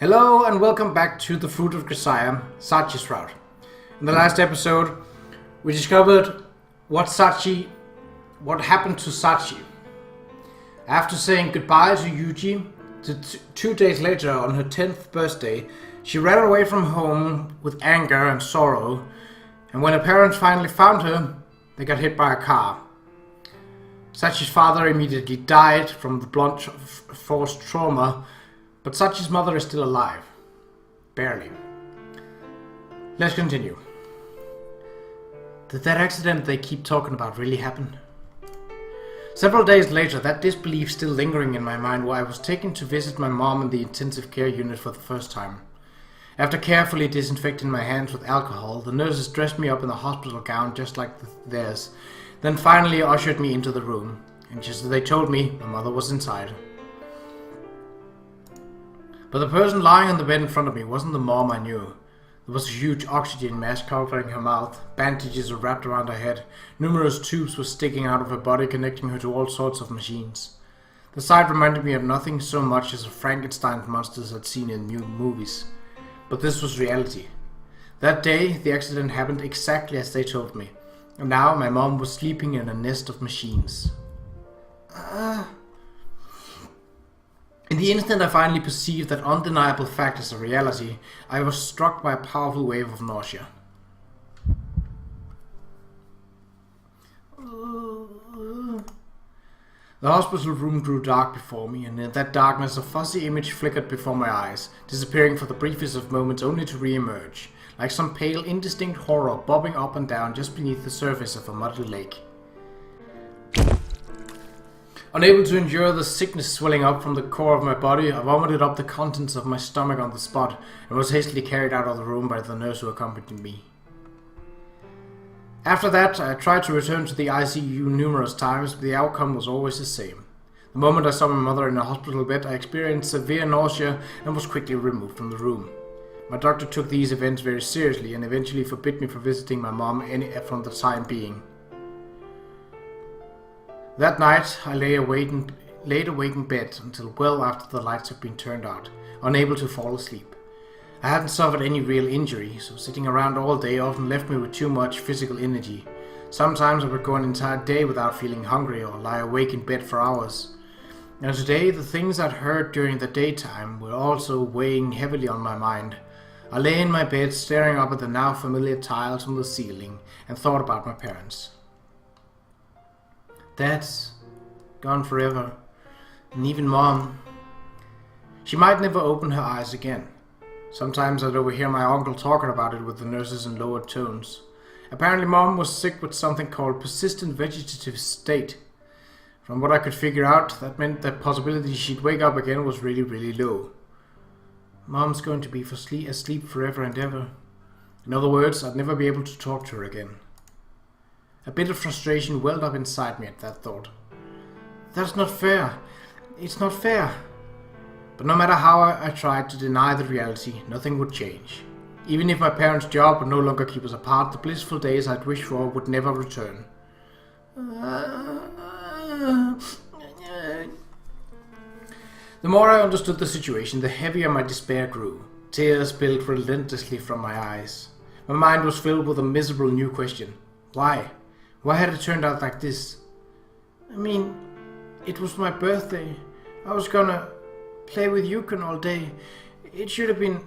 Hello and welcome back to the Fruit of Grisaia, Sachi's route. In the last episode, we discovered what happened to Sachi. After saying goodbye to Yuuji, 2 days later on her 10th birthday, she ran away from home with anger and sorrow, and when her parents finally found her, they got hit by a car. Sachi's father immediately died from the blunt force trauma, but Sachi's mother is still alive. Barely. Let's continue. Did that accident they keep talking about really happen? Several days later, that disbelief still lingering in my mind while I was taken to visit my mom in the intensive care unit for the first time. After carefully disinfecting my hands with alcohol, the nurses dressed me up in a hospital gown just like theirs, then finally ushered me into the room, and just as they told me, my mother was inside. But the person lying on the bed in front of me wasn't the mom I knew. There was a huge oxygen mask covering her mouth, bandages were wrapped around her head, numerous tubes were sticking out of her body connecting her to all sorts of machines. The sight reminded me of nothing so much as the Frankenstein monsters I'd seen in new movies. But this was reality. That day, the accident happened exactly as they told me, and now my mom was sleeping in a nest of machines. In the instant I finally perceived that undeniable fact as a reality, I was struck by a powerful wave of nausea. The hospital room grew dark before me, and in that darkness a fuzzy image flickered before my eyes, disappearing for the briefest of moments only to re-emerge, like some pale, indistinct horror bobbing up and down just beneath the surface of a muddy lake. Unable to endure the sickness swelling up from the core of my body, I vomited up the contents of my stomach on the spot and was hastily carried out of the room by the nurse who accompanied me. After that, I tried to return to the ICU numerous times, but the outcome was always the same. The moment I saw my mother in a hospital bed, I experienced severe nausea and was quickly removed from the room. My doctor took these events very seriously and eventually forbid me from visiting my mom from the time being. That night, I lay awake in bed until well after the lights had been turned out, unable to fall asleep. I hadn't suffered any real injury, so sitting around all day often left me with too much physical energy. Sometimes I would go an entire day without feeling hungry or lie awake in bed for hours. And today, the things I'd heard during the daytime were also weighing heavily on my mind. I lay in my bed staring up at the now familiar tiles from the ceiling and thought about my parents. Dad's gone forever, and even Mom. She might never open her eyes again. Sometimes I'd overhear my uncle talking about it with the nurses in lowered tones. Apparently Mom was sick with something called persistent vegetative state. From what I could figure out, that meant that possibility she'd wake up again was really, really low. Mom's going to be asleep forever and ever. In other words, I'd never be able to talk to her again. A bit of frustration welled up inside me at that thought. That's not fair. It's not fair. But no matter how I tried to deny the reality, nothing would change. Even if my parents' job would no longer keep us apart, the blissful days I'd wished for would never return. The more I understood the situation, the heavier my despair grew. Tears spilled relentlessly from my eyes. My mind was filled with a miserable new question. Why? Why had it turned out like this? I mean, it was my birthday. I was gonna play with Yukon all day. It should have been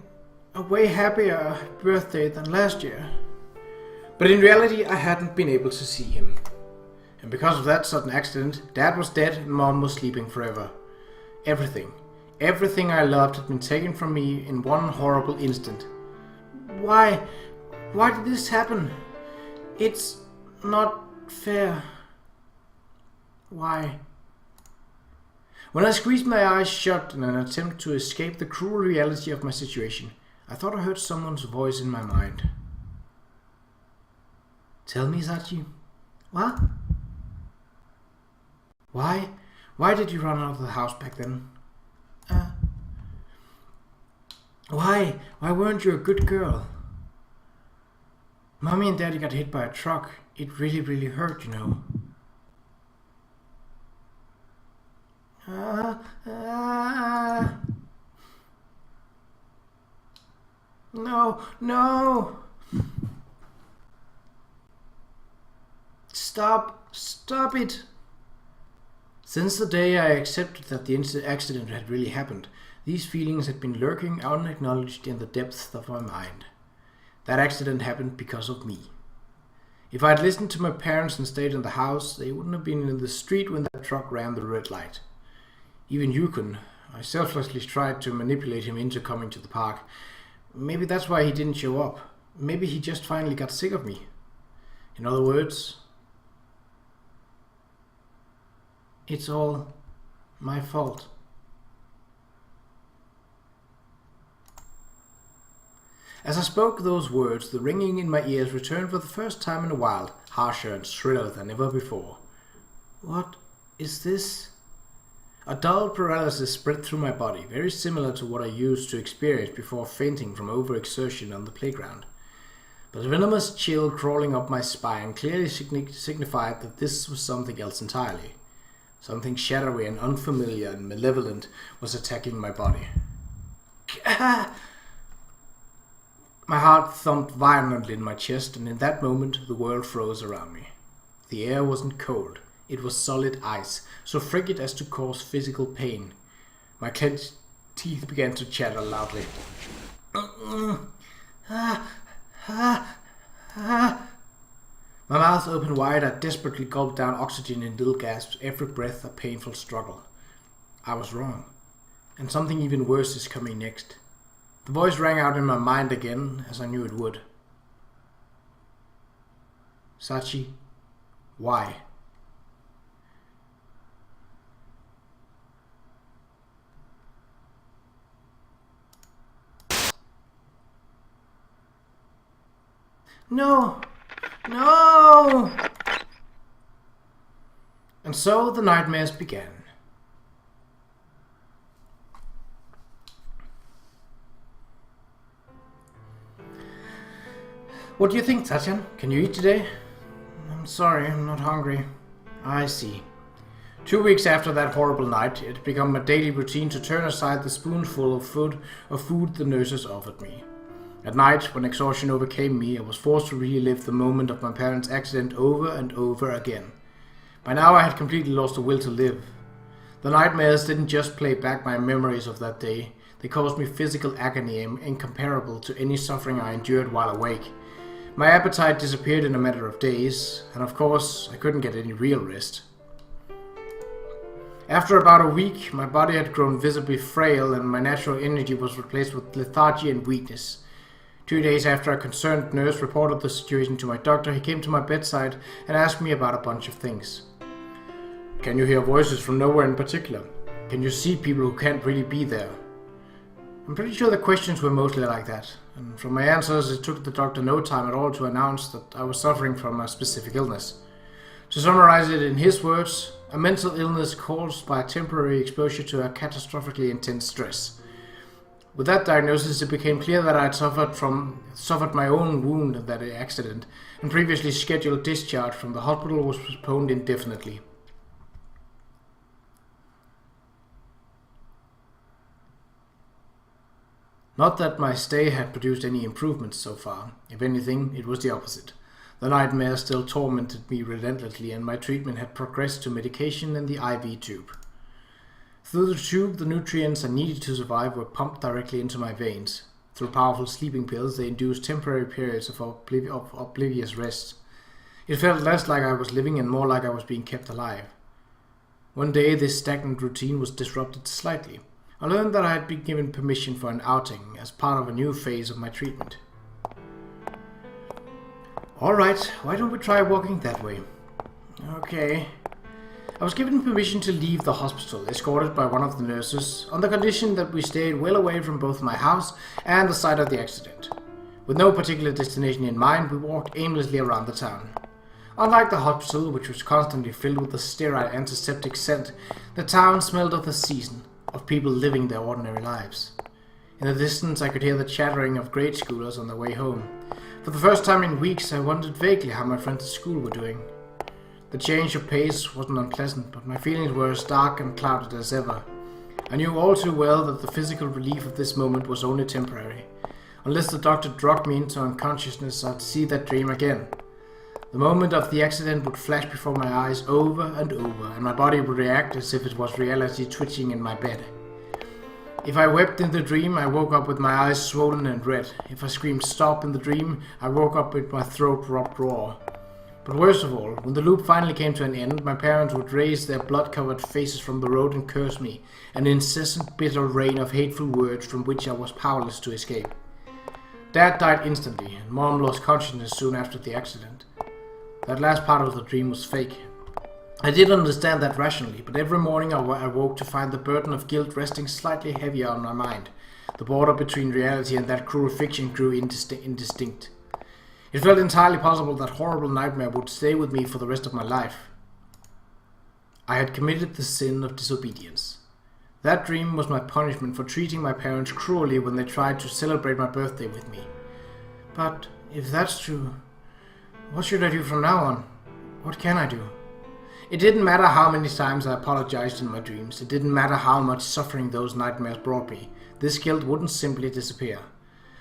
a way happier birthday than last year. But in reality, I hadn't been able to see him. And because of that sudden accident, Dad was dead and Mom was sleeping forever. Everything I loved had been taken from me in one horrible instant. Why? Why did this happen? It's not fair. Why? When I squeezed my eyes shut in an attempt to escape the cruel reality of my situation, I thought I heard someone's voice in my mind. Tell me, Sachi. What? Why? Why did you run out of the house back then? Why? Why weren't you a good girl? Mommy and Daddy got hit by a truck. It really, really hurt, you know. No, no! Stop it! Since the day I accepted that the accident had really happened, these feelings had been lurking unacknowledged in the depths of my mind. That accident happened because of me. If I had listened to my parents and stayed in the house, they wouldn't have been in the street when that truck ran the red light. Even Yukon, I selflessly tried to manipulate him into coming to the park. Maybe that's why he didn't show up. Maybe he just finally got sick of me. In other words, it's all my fault. As I spoke those words, the ringing in my ears returned for the first time in a while, harsher and shriller than ever before. What is this? A dull paralysis spread through my body, very similar to what I used to experience before fainting from overexertion on the playground. But a venomous chill crawling up my spine clearly signified that this was something else entirely. Something shadowy and unfamiliar and malevolent was attacking my body. My heart thumped violently in my chest, and in that moment the world froze around me. The air wasn't cold. It was solid ice, so frigid as to cause physical pain. My clenched teeth began to chatter loudly. My mouth opened wide. I desperately gulped down oxygen in little gasps, every breath a painful struggle. I was wrong, and something even worse is coming next. The voice rang out in my mind again, as I knew it would. Sachi, why? No! No! And so the nightmares began. What do you think, Tatyan? Can you eat today? I'm sorry, I'm not hungry. I see. 2 weeks after that horrible night, it had become a daily routine to turn aside the spoonful of food the nurses offered me. At night, when exhaustion overcame me, I was forced to relive the moment of my parents' accident over and over again. By now I had completely lost the will to live. The nightmares didn't just play back my memories of that day, they caused me physical agony incomparable to any suffering I endured while awake. My appetite disappeared in a matter of days, and of course, I couldn't get any real rest. After about a week, my body had grown visibly frail and my natural energy was replaced with lethargy and weakness. 2 days after a concerned nurse reported the situation to my doctor, he came to my bedside and asked me about a bunch of things. Can you hear voices from nowhere in particular? Can you see people who can't really be there? I'm pretty sure the questions were mostly like that, and from my answers it took the doctor no time at all to announce that I was suffering from a specific illness. To summarize it in his words, a mental illness caused by a temporary exposure to a catastrophically intense stress. With that diagnosis, it became clear that I had suffered my own wound in that accident, and previously scheduled discharge from the hospital was postponed indefinitely. Not that my stay had produced any improvements so far. If anything, it was the opposite. The nightmare still tormented me relentlessly, and my treatment had progressed to medication and the IV tube. Through the tube, the nutrients I needed to survive were pumped directly into my veins. Through powerful sleeping pills, they induced temporary periods of oblivious rest. It felt less like I was living and more like I was being kept alive. One day, this stagnant routine was disrupted slightly. I learned that I had been given permission for an outing as part of a new phase of my treatment. Alright, why don't we try walking that way? Okay. I was given permission to leave the hospital, escorted by one of the nurses, on the condition that we stayed well away from both my house and the site of the accident. With no particular destination in mind, we walked aimlessly around the town. Unlike the hospital, which was constantly filled with a sterile antiseptic scent, the town smelled of the season, of people living their ordinary lives. In the distance, I could hear the chattering of grade schoolers on their way home. For the first time in weeks, I wondered vaguely how my friends at school were doing. The change of pace wasn't unpleasant, but my feelings were as dark and clouded as ever. I knew all too well that the physical relief of this moment was only temporary. Unless the doctor drugged me into unconsciousness, I'd see that dream again. The moment of the accident would flash before my eyes over and over, and my body would react as if it was reality twitching in my bed. If I wept in the dream, I woke up with my eyes swollen and red. If I screamed stop in the dream, I woke up with my throat rubbed raw. But worst of all, when the loop finally came to an end, my parents would raise their blood-covered faces from the road and curse me, an incessant bitter rain of hateful words from which I was powerless to escape. Dad died instantly, and Mom lost consciousness soon after the accident. That last part of the dream was fake. I did understand that rationally, but every morning I woke to find the burden of guilt resting slightly heavier on my mind. The border between reality and that cruel fiction grew indistinct. It felt entirely possible that horrible nightmare would stay with me for the rest of my life. I had committed the sin of disobedience. That dream was my punishment for treating my parents cruelly when they tried to celebrate my birthday with me. But if that's true, what should I do from now on? What can I do? It didn't matter how many times I apologized in my dreams. It didn't matter how much suffering those nightmares brought me. This guilt wouldn't simply disappear.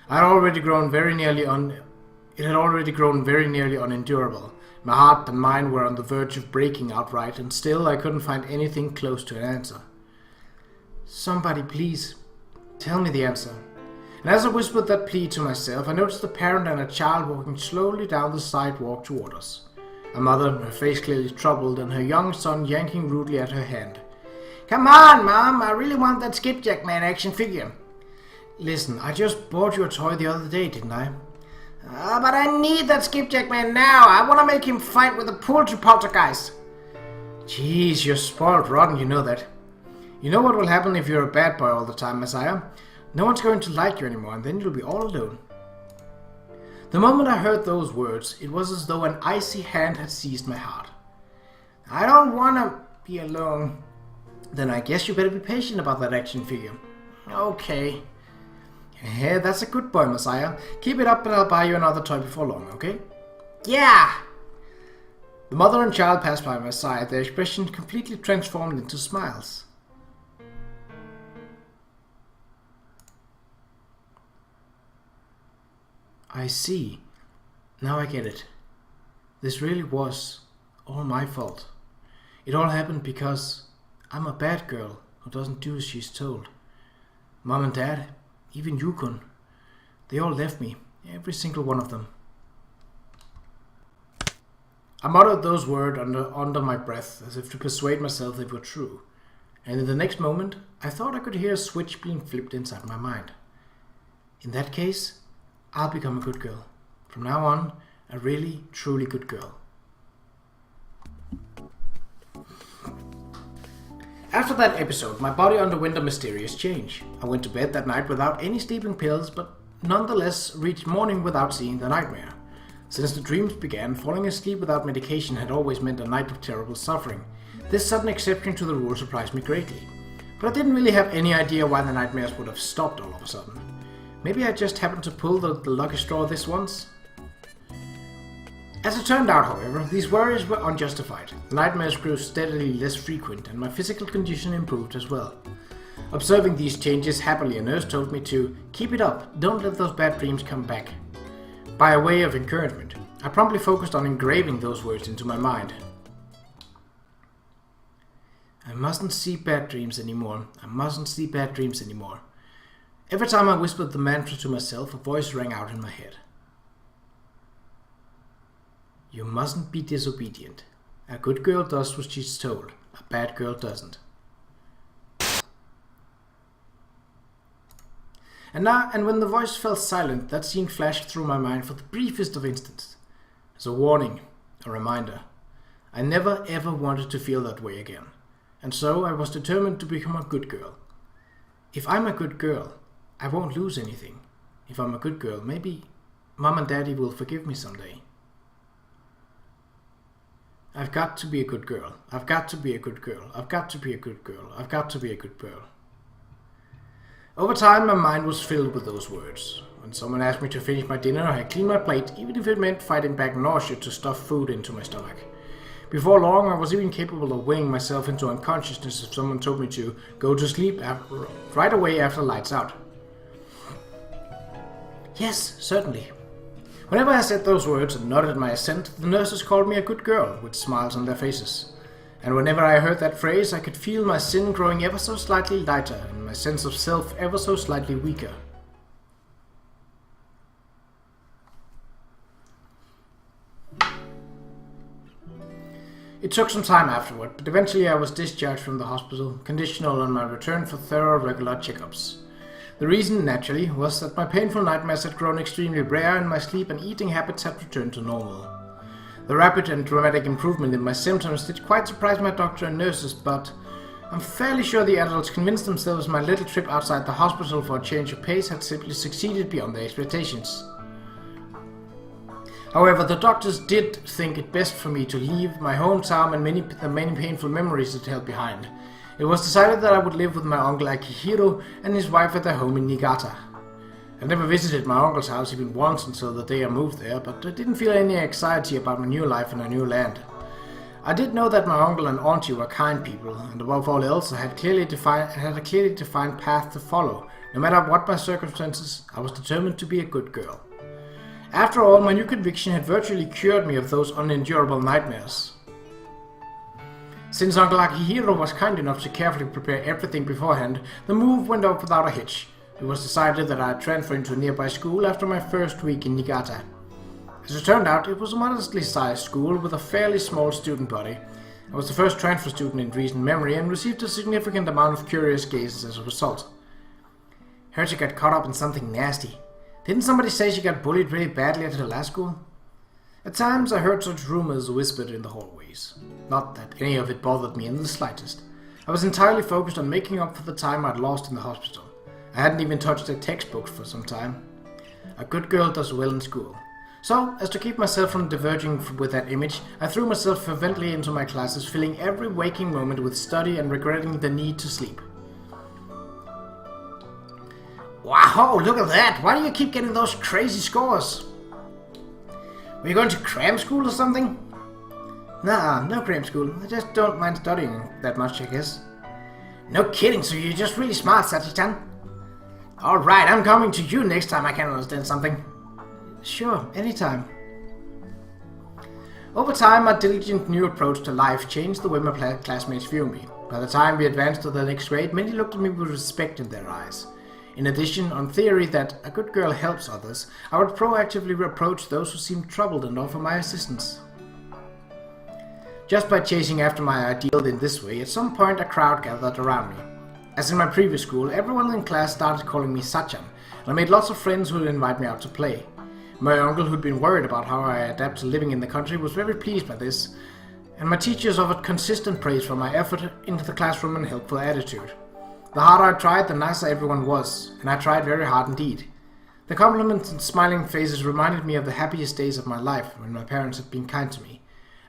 It had already grown very nearly unendurable. My heart and mind were on the verge of breaking outright, and still I couldn't find anything close to an answer. Somebody please, tell me the answer. And as I whispered that plea to myself, I noticed a parent and a child walking slowly down the sidewalk toward us. A mother, her face clearly troubled, and her young son yanking rudely at her hand. "Come on, Mom, I really want that Skipjack Man action figure." "Listen, I just bought you a toy the other day, didn't I?" But I need that Skipjack Man now. I want to make him fight with the poultry poltergeist." "Jeez, you're spoiled rotten, you know that. You know what will happen if you're a bad boy all the time, Messiah? No one's going to like you anymore, and then you'll be all alone." The moment I heard those words, it was as though an icy hand had seized my heart. "I don't want to be alone." "Then I guess you better be patient about that action figure." "Okay." "Hey, that's a good boy, Messiah. Keep it up and I'll buy you another toy before long, okay?" "Yeah!" The mother and child passed by my side, their expression completely transformed into smiles. "I see. Now I get it. This really was all my fault. It all happened because I'm a bad girl who doesn't do as she's told. Mom and Dad, even Yukon, they all left me, every single one of them." I muttered those words under my breath, as if to persuade myself they were true, and in the next moment I thought I could hear a switch being flipped inside my mind. In that case, I'll become a good girl. From now on, a really, truly good girl. After that episode, my body underwent a mysterious change. I went to bed that night without any sleeping pills, but nonetheless reached morning without seeing the nightmare. Since the dreams began, falling asleep without medication had always meant a night of terrible suffering. This sudden exception to the rule surprised me greatly. But I didn't really have any idea why the nightmares would have stopped all of a sudden. Maybe I just happened to pull the lucky straw this once. As it turned out, however, these worries were unjustified. The nightmares grew steadily less frequent, and my physical condition improved as well. Observing these changes happily, a nurse told me to keep it up, don't let those bad dreams come back. By a way of encouragement, I promptly focused on engraving those words into my mind. I mustn't see bad dreams anymore. I mustn't see bad dreams anymore. Every time I whispered the mantra to myself, a voice rang out in my head. You mustn't be disobedient. A good girl does what she's told. A bad girl doesn't. And when the voice fell silent, that scene flashed through my mind for the briefest of instants. As a warning, a reminder. I never ever wanted to feel that way again. And so I was determined to become a good girl. If I'm a good girl, I won't lose anything. If I'm a good girl, maybe Mom and Daddy will forgive me someday. I've got to be a good girl. I've got to be a good girl. I've got to be a good girl. I've got to be a good girl. Over time, my mind was filled with those words. When someone asked me to finish my dinner, I cleaned my plate, even if it meant fighting back nausea to stuff food into my stomach. Before long, I was even capable of weighing myself into unconsciousness if someone told me to go to sleep right away after lights out. Yes, certainly. Whenever I said those words and nodded my assent, the nurses called me a good girl, with smiles on their faces. And whenever I heard that phrase, I could feel my sin growing ever so slightly lighter, and my sense of self ever so slightly weaker. It took some time afterward, but eventually I was discharged from the hospital, conditional on my return for thorough regular checkups. The reason, naturally, was that my painful nightmares had grown extremely rare and my sleep and eating habits had returned to normal. The rapid and dramatic improvement in my symptoms did quite surprise my doctor and nurses, but I'm fairly sure the adults convinced themselves my little trip outside the hospital for a change of pace had simply succeeded beyond their expectations. However, the doctors did think it best for me to leave my hometown and the many painful memories it held behind. It was decided that I would live with my uncle Akihiro and his wife at their home in Niigata. I never visited my uncle's house even once until the day I moved there, but I didn't feel any anxiety about my new life in a new land. I did know that my uncle and auntie were kind people, and above all else I had a clearly defined path to follow. No matter what my circumstances, I was determined to be a good girl. After all, my new conviction had virtually cured me of those unendurable nightmares. Since Uncle Akihiro was kind enough to carefully prepare everything beforehand, the move went off without a hitch. It was decided that I would transfer into a nearby school after my first week in Niigata. As it turned out, it was a modestly sized school with a fairly small student body. I was the first transfer student in recent memory and received a significant amount of curious gazes as a result. Heard she got caught up in something nasty. Didn't somebody say she got bullied really badly at her last school? At times I heard such rumors whispered in the hallways. Not that any of it bothered me in the slightest. I was entirely focused on making up for the time I'd lost in the hospital. I hadn't even touched a textbook for some time. A good girl does well in school. So, as to keep myself from diverging with that image, I threw myself fervently into my classes, filling every waking moment with study and regretting the need to sleep. Wow, look at that! Why do you keep getting those crazy scores? Were you going to cram school or something? Nah, no cram school. I just don't mind studying that much, I guess. No kidding, so you're just really smart, Sachi-chan. Alright, I'm coming to you next time I can understand something. Sure, anytime. Over time, my diligent new approach to life changed the way my classmates view me. By the time we advanced to the next grade, many looked at me with respect in their eyes. In addition, on theory that a good girl helps others, I would proactively approach those who seemed troubled and offer my assistance. Just by chasing after my ideal in this way, at some point a crowd gathered around me. As in my previous school, everyone in class started calling me Sachan, and I made lots of friends who would invite me out to play. My uncle, who'd been worried about how I adapt to living in the country, was very pleased by this, and my teachers offered consistent praise for my effort into the classroom and helpful attitude. The harder I tried, the nicer everyone was, and I tried very hard indeed. The compliments and smiling faces reminded me of the happiest days of my life when my parents had been kind to me.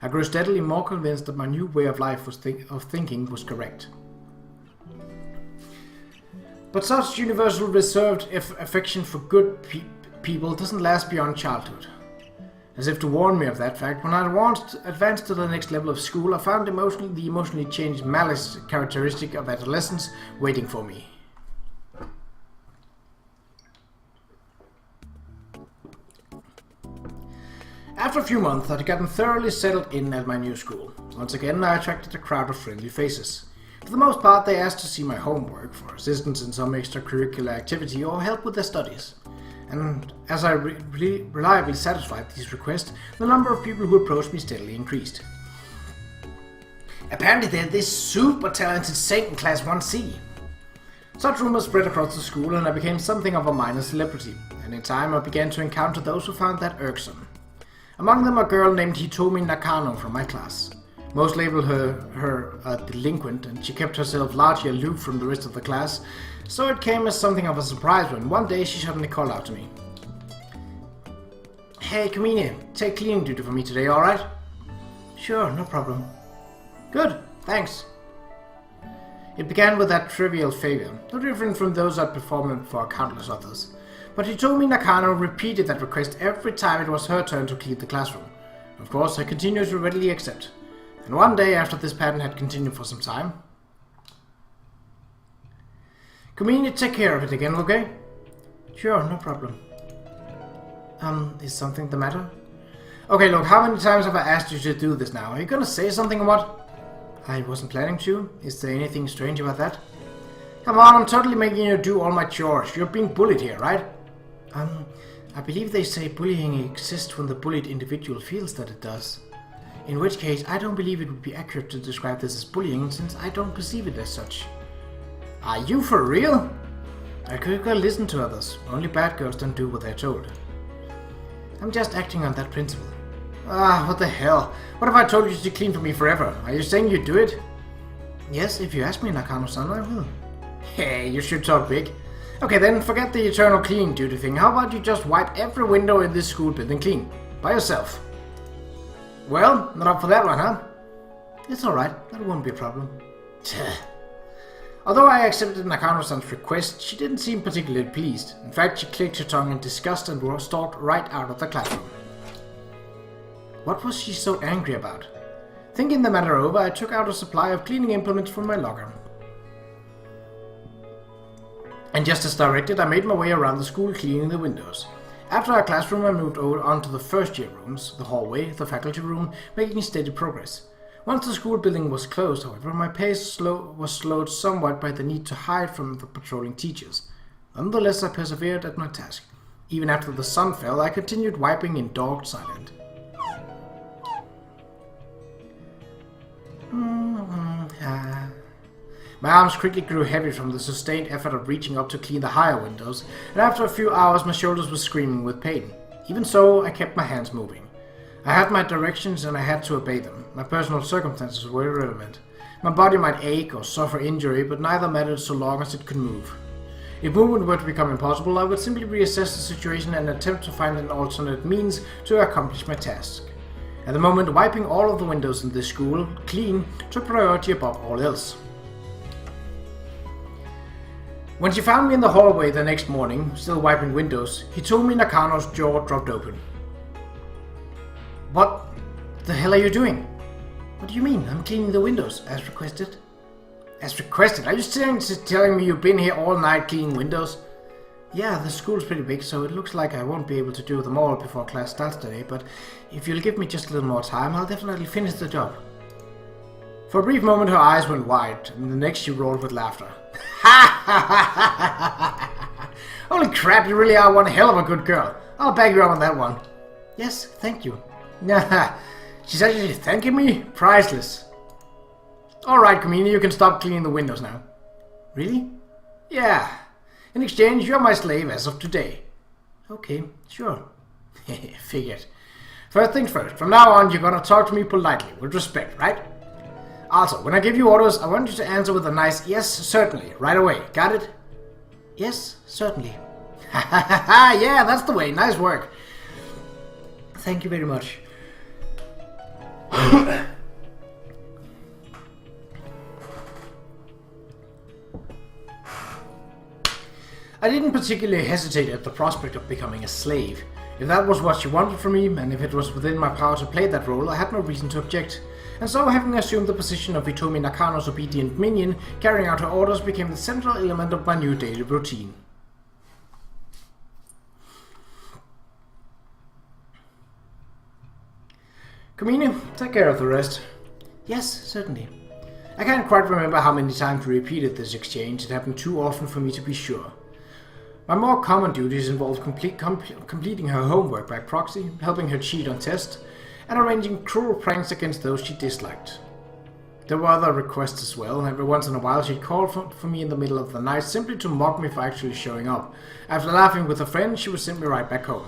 I grew steadily more convinced that my new way of life of thinking was correct. But such universal reserved affection for good people doesn't last beyond childhood. As if to warn me of that fact, when I advanced to the next level of school, I found the emotionally changed malice characteristic of adolescence waiting for me. After a few months, I'd gotten thoroughly settled in at my new school. Once again, I attracted a crowd of friendly faces. For the most part, they asked to see my homework, for assistance in some extracurricular activity, or help with their studies. And as I reliably satisfied these requests, the number of people who approached me steadily increased. Apparently they're this super talented saint in Class 1C. Such rumors spread across the school and I became something of a minor celebrity, and in time I began to encounter those who found that irksome. Among them a girl named Hitomi Nakano from my class. Most labeled her a delinquent, and she kept herself largely aloof from the rest of the class, so it came as something of a surprise when one day she suddenly called out to me. Hey, Kamine, take cleaning duty for me today, alright? Sure, no problem. Good, thanks. It began with that trivial favor, no different from those I'd performed for countless others. But Hitomi Nakano repeated that request every time it was her turn to clean the classroom. Of course, I continued to readily accept. And one day, after this pattern had continued for some time, Kamine, take care of it again, okay? Sure, no problem. Is something the matter? Okay, look, how many times have I asked you to do this now? Are you gonna say something or what? I wasn't planning to. Is there anything strange about that? Come on, I'm totally making you do all my chores. You're being bullied here, right? I believe they say bullying exists when the bullied individual feels that it does. In which case, I don't believe it would be accurate to describe this as bullying, since I don't perceive it as such. Are you for real? I could go listen to others. Only bad girls don't do what they're told. I'm just acting on that principle. What the hell? What if I told you to clean for me forever? Are you saying you'd do it? Yes, if you ask me, Nakano-san, I will. Hey, you should talk big. Okay then, forget the eternal clean duty thing. How about you just wipe every window in this school building clean? By yourself. Well, not up for that one, huh? It's alright, that won't be a problem. Although I accepted Nakano-san's request, she didn't seem particularly pleased. In fact, she clicked her tongue in disgust and stalked right out of the classroom. What was she so angry about? Thinking the matter over, I took out a supply of cleaning implements from my locker. And just as directed, I made my way around the school cleaning the windows. After our classroom, I moved over onto the first-year rooms, the hallway, the faculty room, making steady progress. Once the school building was closed, however, my pace was slowed somewhat by the need to hide from the patrolling teachers. Nonetheless, I persevered at my task. Even after the sun fell, I continued wiping in dogged silence. My arms quickly grew heavy from the sustained effort of reaching up to clean the higher windows, and after a few hours my shoulders were screaming with pain. Even so, I kept my hands moving. I had my directions and I had to obey them. My personal circumstances were irrelevant. My body might ache or suffer injury, but neither mattered so long as it could move. If movement were to become impossible, I would simply reassess the situation and attempt to find an alternate means to accomplish my task. At the moment, wiping all of the windows in this school clean took priority above all else. When she found me in the hallway the next morning, still wiping windows, he told me Nakano's jaw dropped open. What the hell are you doing? What do you mean? I'm cleaning the windows, as requested. As requested? Are you telling me you've been here all night cleaning windows? Yeah, the school's pretty big, so it looks like I won't be able to do them all before class starts today, but if you'll give me just a little more time, I'll definitely finish the job. For a brief moment her eyes went wide, and the next she roared with laughter. Ha ha ha ha! Holy crap, you really are one hell of a good girl. I'll back you up on that one. Yes, thank you. She's actually thanking me? Priceless. Alright, Kamini, you can stop cleaning the windows now. Really? Yeah. In exchange, you're my slave as of today. Okay, sure. Figured. First things first, from now on you're gonna talk to me politely, with respect, right? Also, when I give you orders, I want you to answer with a nice yes, certainly, right away. Got it? Yes, certainly. Ha ha ha ha, yeah, that's the way. Nice work. Thank you very much. I didn't particularly hesitate at the prospect of becoming a slave. If that was what she wanted from me, and if it was within my power to play that role, I had no reason to object. And so, having assumed the position of Hitomi Nakano's obedient minion, carrying out her orders became the central element of my new daily routine. Kamini, take care of the rest. Yes, certainly. I can't quite remember how many times we repeated this exchange. It happened too often for me to be sure. My more common duties involved completing her homework by proxy, helping her cheat on tests, and arranging cruel pranks against those she disliked. There were other requests as well. Every once in a while she'd call for me in the middle of the night simply to mock me for actually showing up. After laughing with a friend, she would send me right back home.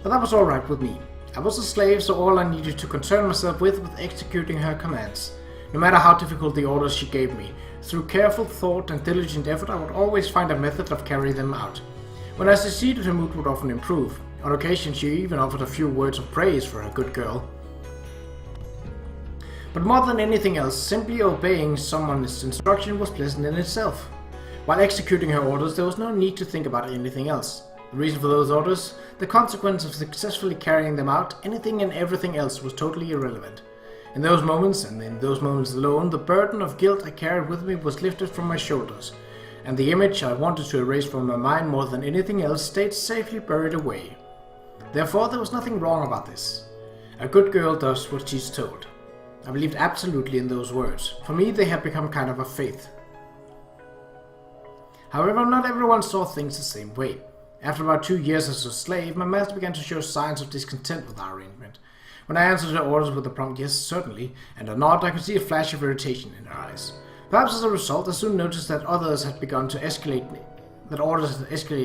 But that was alright with me. I was a slave, so all I needed to concern myself with was executing her commands. No matter how difficult the orders she gave me, through careful thought and diligent effort I would always find a method of carrying them out. When I succeeded, her mood would often improve. On occasion she even offered a few words of praise for a good girl. But more than anything else, simply obeying someone's instruction was pleasant in itself. While executing her orders, there was no need to think about anything else. The reason for those orders, the consequence of successfully carrying them out, anything and everything else was totally irrelevant. In those moments, and in those moments alone, the burden of guilt I carried with me was lifted from my shoulders, and the image I wanted to erase from my mind more than anything else stayed safely buried away. Therefore, there was nothing wrong about this. A good girl does what she's told. I believed absolutely in those words. For me, they had become kind of a faith. However, not everyone saw things the same way. After about 2 years as a slave, my master began to show signs of discontent with our arrangement. When I answered her orders with a prompt yes, certainly, and a nod, I could see a flash of irritation in her eyes. Perhaps as a result, I soon noticed that orders had escalated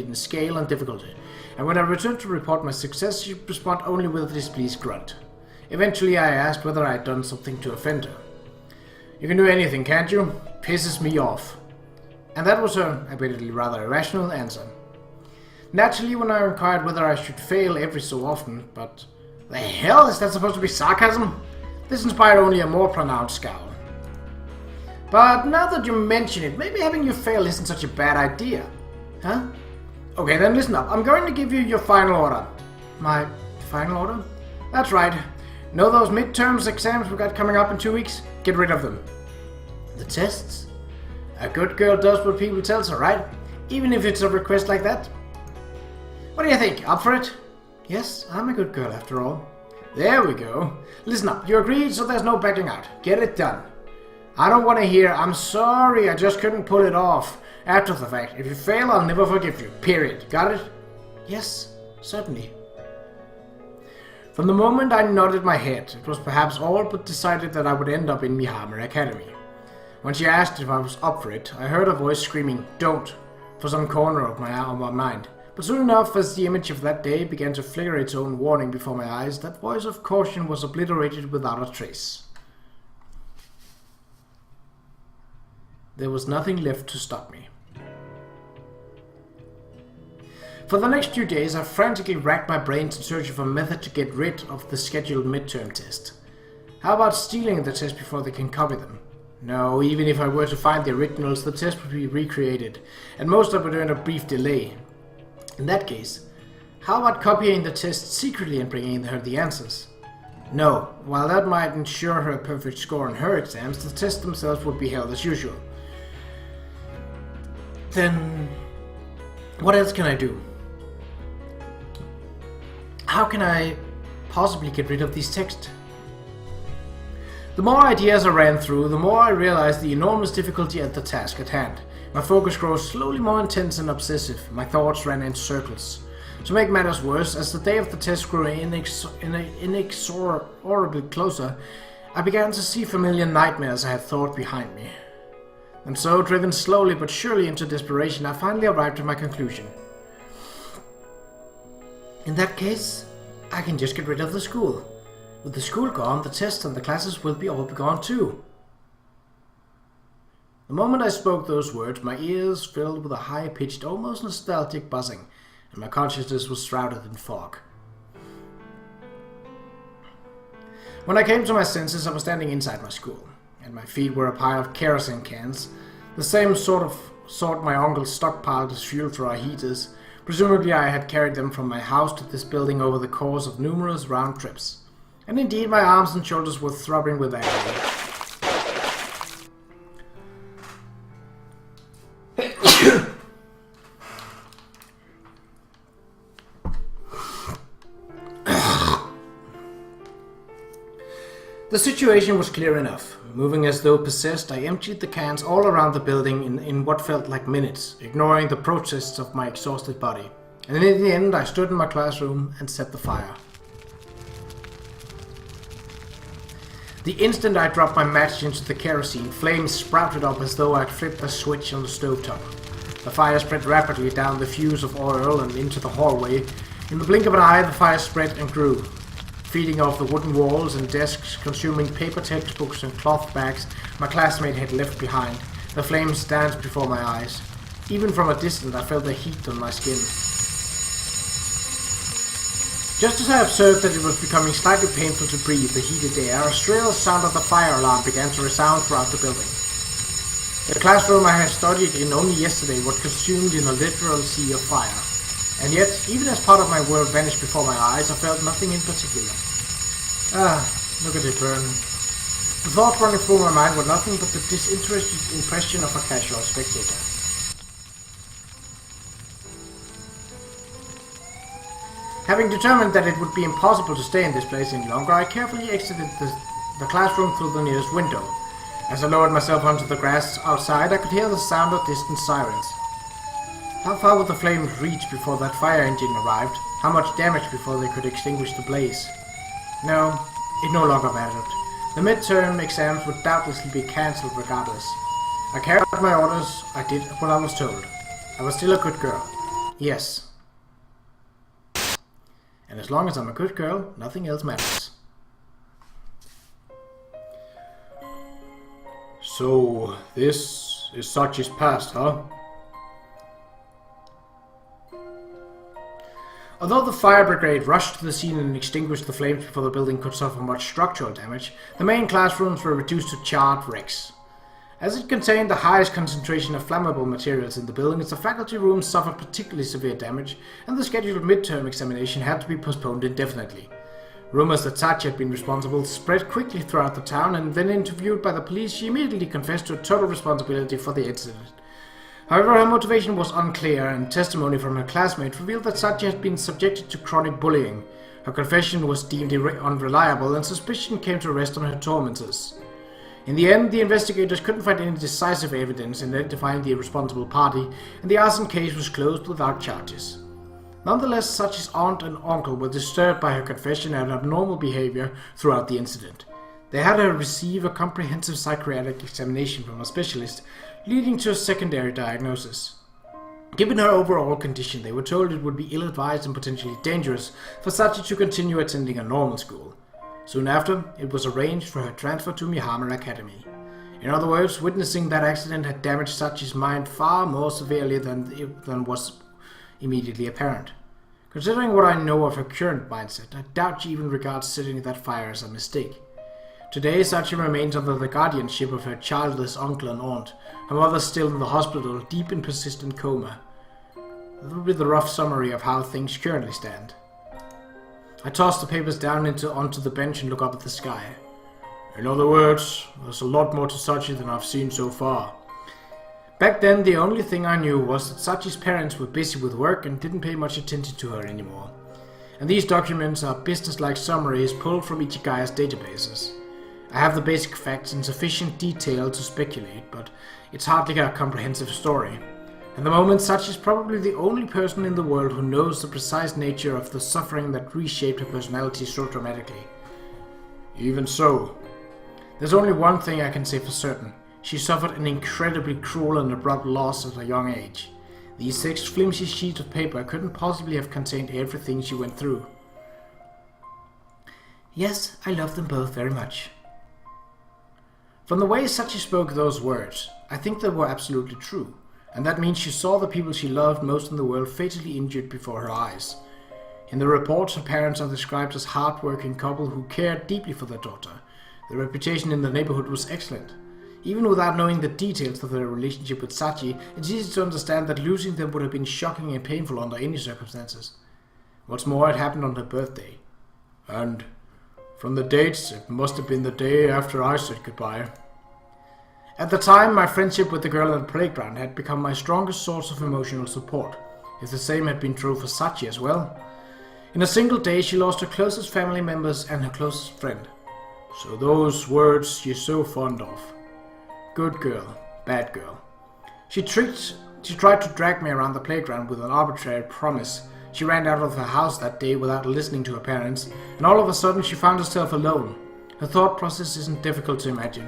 in scale and difficulty, and when I returned to report my success, she would respond only with a displeased grunt. Eventually, I asked whether I had done something to offend her. "You can do anything, can't you? Pisses me off." And that was her, admittedly rather irrational, answer. Naturally, when I inquired whether I should fail every so often, but the hell, is that supposed to be sarcasm? This inspired only a more pronounced scowl. "But now that you mention it, maybe having you fail isn't such a bad idea. Huh? Okay, then listen up. I'm going to give you your final order." "My final order?" "That's right. Know those midterms exams we got coming up in 2 weeks? Get rid of them." "The tests?" "A good girl does what people tell her, right? Even if it's a request like that." "What do you think? Up for it?" "Yes, I'm a good girl after all." "There we go. Listen up. You agreed, so there's no backing out. Get it done." "I don't want to hear, 'I'm sorry, I just couldn't pull it off.' After the fact. If you fail, I'll never forgive you. Period. Got it?" "Yes, certainly." From the moment I nodded my head, it was perhaps all but decided that I would end up in Mihama Academy. When she asked if I was up for it, I heard a voice screaming, "Don't," for some corner of my mind. But soon enough, as the image of that day began to flicker its own warning before my eyes, that voice of caution was obliterated without a trace. There was nothing left to stop me. For the next few days, I frantically racked my brains in search of a method to get rid of the scheduled midterm test. How about stealing the test before they can copy them? No, even if I were to find the originals, the test would be recreated, and most of it would earn a brief delay. In that case, how about copying the test secretly and bringing her the answers? No, while that might ensure her a perfect score on her exams, the tests themselves would be held as usual. Then, what else can I do? How can I possibly get rid of these texts? The more ideas I ran through, the more I realized the enormous difficulty at the task at hand. My focus grew slowly more intense and obsessive. My thoughts ran in circles. To make matters worse, as the day of the test grew inexorably closer, I began to see familiar nightmares I had thought behind me. And so, driven slowly but surely into desperation, I finally arrived at my conclusion. In that case, I can just get rid of the school. With the school gone, the tests and the classes will all be gone too. The moment I spoke those words, my ears filled with a high-pitched, almost nostalgic buzzing, and my consciousness was shrouded in fog. When I came to my senses, I was standing inside my school. At my feet were a pile of kerosene cans, the same sort my uncle stockpiled as fuel for our heaters. Presumably I had carried them from my house to this building over the course of numerous round trips. And indeed my arms and shoulders were throbbing with agony. The situation was clear enough. Moving as though possessed, I emptied the cans all around the building in what felt like minutes, ignoring the protests of my exhausted body. And in the end, I stood in my classroom and set the fire. The instant I dropped my match into the kerosene, flames sprouted up as though I'd flipped a switch on the stovetop. The fire spread rapidly down the fuse of oil and into the hallway. In the blink of an eye, the fire spread and grew, feeding off the wooden walls and desks, consuming paper textbooks and cloth bags my classmate had left behind. The flames danced before my eyes. Even from a distance, I felt the heat on my skin. Just as I observed that it was becoming slightly painful to breathe the heated air, a shrill sound of the fire alarm began to resound throughout the building. The classroom I had studied in only yesterday was consumed in a literal sea of fire. And yet, even as part of my world vanished before my eyes, I felt nothing in particular. Look at it burn. The thoughts running through my mind were nothing but the disinterested impression of a casual spectator. Having determined that it would be impossible to stay in this place any longer, I carefully exited the classroom through the nearest window. As I lowered myself onto the grass outside, I could hear the sound of distant sirens. How far would the flames reach before that fire engine arrived? How much damage before they could extinguish the blaze? No, it no longer mattered. The midterm exams would doubtlessly be cancelled regardless. I carried out my orders. I did what I was told. I was still a good girl. Yes. And as long as I'm a good girl, nothing else matters. So, this is Sachi's past, huh? Although the fire brigade rushed to the scene and extinguished the flames before the building could suffer much structural damage, the main classrooms were reduced to charred wrecks. As it contained the highest concentration of flammable materials in the buildings, the faculty rooms suffered particularly severe damage, and the scheduled midterm examination had to be postponed indefinitely. Rumors that Sachi had been responsible spread quickly throughout the town, and when interviewed by the police, she immediately confessed to total responsibility for the incident. However, her motivation was unclear, and testimony from her classmates revealed that Sachi had been subjected to chronic bullying. Her confession was deemed unreliable, and suspicion came to rest on her tormentors. In the end, the investigators couldn't find any decisive evidence identifying the responsible party, and the arson case was closed without charges. Nonetheless, Sachi's aunt and uncle were disturbed by her confession and abnormal behavior throughout the incident. They had her receive a comprehensive psychiatric examination from a specialist, leading to a secondary diagnosis. Given her overall condition, they were told it would be ill-advised and potentially dangerous for Sachi to continue attending a normal school. Soon after, it was arranged for her transfer to Mihama Academy. In other words, witnessing that accident had damaged Sachi's mind far more severely than was immediately apparent. Considering what I know of her current mindset, I doubt she even regards setting that fire as a mistake. Today, Sachi remains under the guardianship of her childless uncle and aunt, her mother still in the hospital, deep in persistent coma. That would be the rough summary of how things currently stand. I toss the papers down onto the bench and look up at the sky. In other words, there's a lot more to Sachi than I've seen so far. Back then, the only thing I knew was that Sachi's parents were busy with work and didn't pay much attention to her anymore. And these documents are business-like summaries pulled from Ichigaya's databases. I have the basic facts in sufficient detail to speculate, but it's hardly a comprehensive story. At the moment, Sachi is probably the only person in the world who knows the precise nature of the suffering that reshaped her personality so dramatically. Even so, there's only one thing I can say for certain. She suffered an incredibly cruel and abrupt loss at a young age. These 6 flimsy sheets of paper couldn't possibly have contained everything she went through. Yes, I love them both very much. From the way Sachi spoke those words, I think they were absolutely true, and that means she saw the people she loved most in the world fatally injured before her eyes. In the reports, her parents are described as a hard-working couple who cared deeply for their daughter. Their reputation in the neighborhood was excellent. Even without knowing the details of their relationship with Sachi, it's easy to understand that losing them would have been shocking and painful under any circumstances. What's more, it happened on her birthday. And from the dates, it must have been the day after I said goodbye. At the time, my friendship with the girl at the playground had become my strongest source of emotional support, if the same had been true for Sachi as well. In a single day, she lost her closest family members and her closest friend. So those words she's so fond of. Good girl, bad girl. She tried to drag me around the playground with an arbitrary promise. She ran out of her house that day without listening to her parents, and all of a sudden she found herself alone. Her thought process isn't difficult to imagine.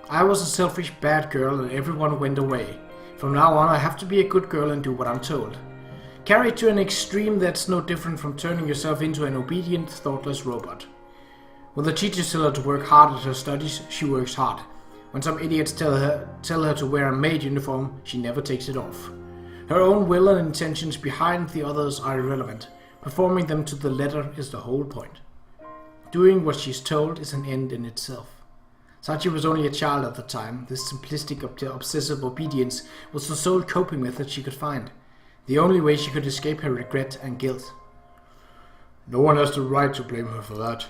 I was a selfish bad girl and everyone went away. From now on I have to be a good girl and do what I'm told. Carried to an extreme that's no different from turning yourself into an obedient, thoughtless robot. When the teachers tell her to work hard at her studies, she works hard. When some idiots tell her to wear a maid uniform, she never takes it off. Her own will and intentions behind the others are irrelevant. Performing them to the letter is the whole point. Doing what she's told is an end in itself. Sachi was only a child at the time. This simplistic, obsessive obedience was the sole coping method she could find. The only way she could escape her regret and guilt. No one has the right to blame her for that.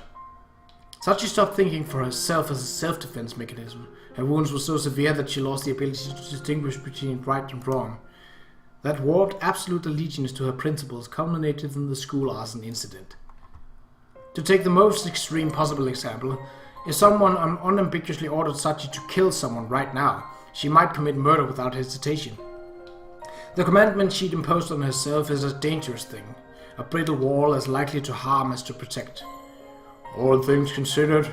Sachi stopped thinking for herself as a self-defense mechanism. Her wounds were so severe that she lost the ability to distinguish between right and wrong. that warped absolute allegiance to her principles culminated in the school arson incident. To take the most extreme possible example, if someone unambiguously ordered Sachi to kill someone right now, she might commit murder without hesitation. The commandment she'd imposed on herself is a dangerous thing, a brittle wall as likely to harm as to protect. All things considered,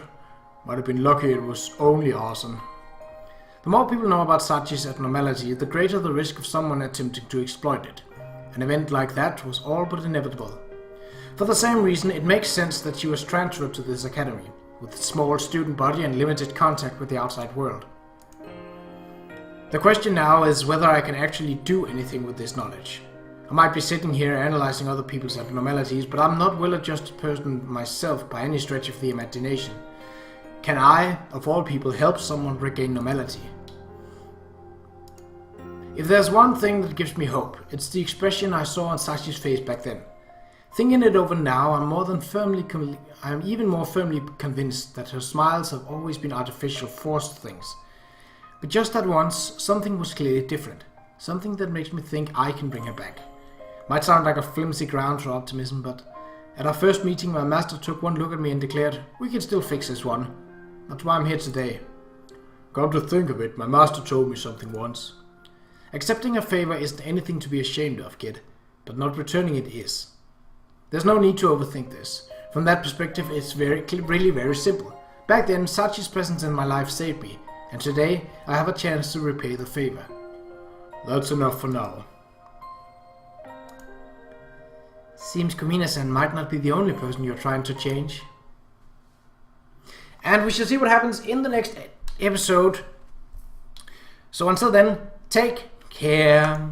might have been lucky it was only Arson. The more people know about Sachi's abnormality, the greater the risk of someone attempting to exploit it. An event like that was all but inevitable. For the same reason, it makes sense that she was transferred to this academy, with its small student body and limited contact with the outside world. The question now is whether I can actually do anything with this knowledge. I might be sitting here analyzing other people's abnormalities, but I'm not a well-adjusted person myself by any stretch of the imagination. Can I, of all people, help someone regain normality? If there's one thing that gives me hope, it's the expression I saw on Sachi's face back then. Thinking it over now, I'm even more firmly convinced that her smiles have always been artificial, forced things. But just at once, something was clearly different. Something that makes me think I can bring her back. Might sound like a flimsy ground for optimism, but at our first meeting my master took one look at me and declared, "We can still fix this one." That's why I'm here today. Come to think of it, my master told me something once. Accepting a favor isn't anything to be ashamed of, kid, but not returning it is. There's no need to overthink this. From that perspective, it's really very simple. Back then, Sachi's presence in my life saved me, and today I have a chance to repay the favor. That's enough for now. Seems Kumina-san might not be the only person you're trying to change. And we shall see what happens in the next episode. So until then, take care.